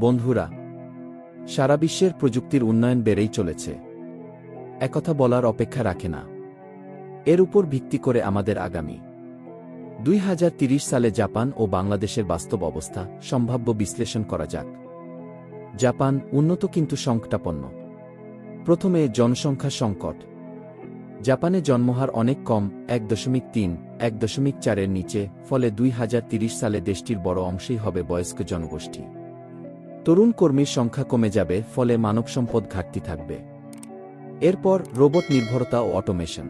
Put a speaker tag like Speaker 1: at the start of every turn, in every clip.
Speaker 1: বন্ধুরা, সারা বিশ্বের প্রযুক্তির উন্নয়ন বেড়েই চলেছে। একথা বলার অপেক্ষা রাখে না। এর উপর ভিত্তি করে আমাদের আগামী 2030 সালে জাপান ও বাংলাদেশের বাস্তব অবস্থা সম্ভাব্য বিশ্লেষণ করা যাক। জাপান উন্নত কিন্তু সংকটাপন্ন। প্রথমে জনসংখ্যা সংকট। জাপানে জন্মহার অনেক কম, 1.3, 1.4 নিচে, ফলে 2030 সালে দেশটির বড় অংশই হবে বয়স্ক জনগোষ্ঠী। তরুণ কর্মীর সংখ্যা কমে যাবে, ফলে মানবসম্পদ ঘাটতি থাকবে। এরপর রোবট নির্ভরতা ও অটোমেশন।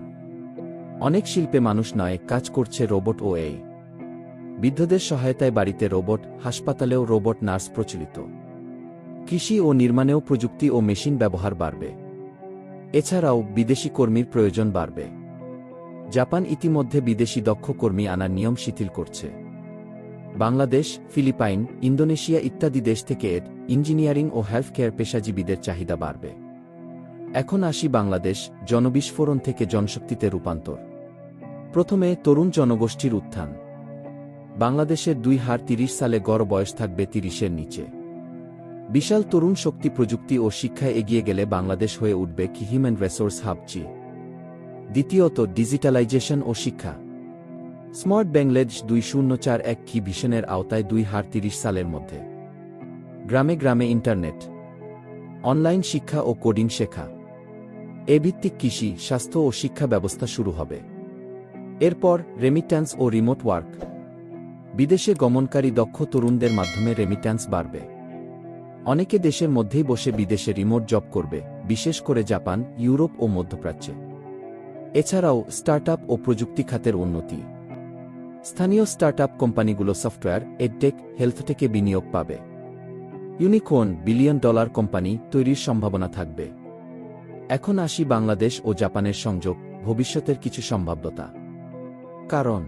Speaker 1: অনেক শিল্পে মানুষ নয়, কাজ করছে রোবট ও এআই। বৃদ্ধদের সহায়তায় বাড়িতে রোবট, হাসপাতালেও রোবট নার্স প্রচলিত। কৃষি ও নির্মাণেও প্রযুক্তি ও মেশিন ব্যবহার বাড়বে। এছাড়াও বিদেশি কর্মীর প্রয়োজন বাড়বে। জাপান ইতিমধ্যে বিদেশি দক্ষ কর্মী আনার নিয়ম শিথিল করছে। বাংলাদেশ, ফিলিপাইন, ইন্দোনেশিয়া ইত্যাদি দেশ থেকে ইঞ্জিনিয়ারিং ও হেলথকেয়ার পেশাজীবীদের চাহিদা বাড়বে। এখন আসি বাংলাদেশ, জনবিস্ফোরণ থেকে জনশক্তিতে রূপান্তর। প্রথমে তরুণ জনগোষ্ঠীর উত্থান। বাংলাদেশের 2030 সালে গড় বয়স থাকবে 30-এর নিচে। বিশাল তরুণ শক্তি প্রযুক্তি ও শিক্ষায় এগিয়ে গেলে বাংলাদেশ হয়ে উঠবে কি হিউম্যান রিসোর্স হাব। দ্বিতীয়ত ডিজিটালাইজেশন ও শিক্ষা। স্মার্ট বাংলাদেশ 2041 কি ভিশনের আওতায় 2030 সালের মধ্যে গ্রামে গ্রামে ইন্টারনেট, অনলাইন শিক্ষা ও কোডিং শেখা, ভিত্তিক কৃষি, স্বাস্থ্য ও শিক্ষা ব্যবস্থা শুরু হবে। এরপর রেমিট্যান্স ও রিমোট ওয়ার্ক। বিদেশে গমনকারী দক্ষ তরুণদের মাধ্যমে রেমিট্যান্স বাড়বে। অনেকে দেশের মধ্যেই বসে বিদেশে রিমোট জব করবে, বিশেষ করে জাপান, ইউরোপ ও মধ্যপ্রাচ্যে। এছাড়াও স্টার্টআপ ও প্রযুক্তি খাতের উন্নতি। স্থানীয় স্টার্টআপ কোম্পানিগুলো সফটওয়্যার, এডটেক, হেলথটেকে বিনিয়োগ পাবে। ইউনিকর্ন, বিলিয়ন ডলার কোম্পানি তৈরির সম্ভাবনা থাকবে। এখন আসি বাংলাদেশ ও জাপানের সংযোগ, ভবিষ্যতের কিছু সম্ভাব্যতা। কারণ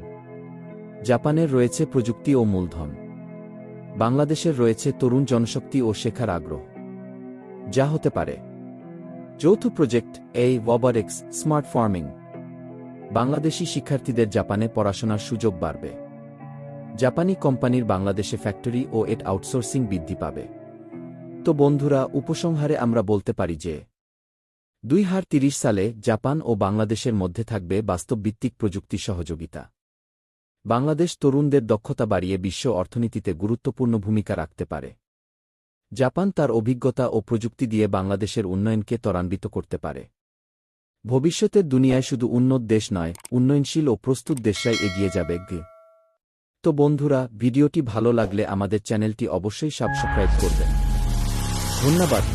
Speaker 1: জাপানের রয়েছে প্রযুক্তি ও মূলধন। বাংলাদেশের রয়েছে তরুণ জনশক্তি ও শেখার আগ্রহ। যা হতে পারে যৌথ project, robotics, smart farming. Bangladeshi শিক্ষার্থীদের জাপানে পড়াশোনার সুযোগ বাড়বে। জাপানি কোম্পানির বাংলাদেশে ফ্যাক্টরি ও আউটসোর্সিং বৃদ্ধি পাবে। তো বন্ধুরা, উপসংহারে আমরা বলতে পারি যে 2030 সালে জাপান ও বাংলাদেশের মধ্যে থাকবে বাস্তবভিত্তিক প্রযুক্তি সহযোগিতা। বাংলাদেশ তরুণদের দক্ষতা বাড়িয়ে বিশ্ব অর্থনীতিতে গুরুত্বপূর্ণ ভূমিকা রাখতে পারে। জাপান তার অভিজ্ঞতা ও প্রযুক্তি দিয়ে বাংলাদেশের উন্নয়নকে ত্বরান্বিত করতে পারে। ভবিষ্যতের দুনিয়ায় শুধু উন্নত দেশ নয়, উন্নয়নশীল ও প্রস্তুত দেশরাই এগিয়ে যাবে। তো বন্ধুরা, ভিডিওটি ভালো লাগলে আমাদের চ্যানেলটি অবশ্যই সাবস্ক্রাইব করবেন। ধন্যবাদ।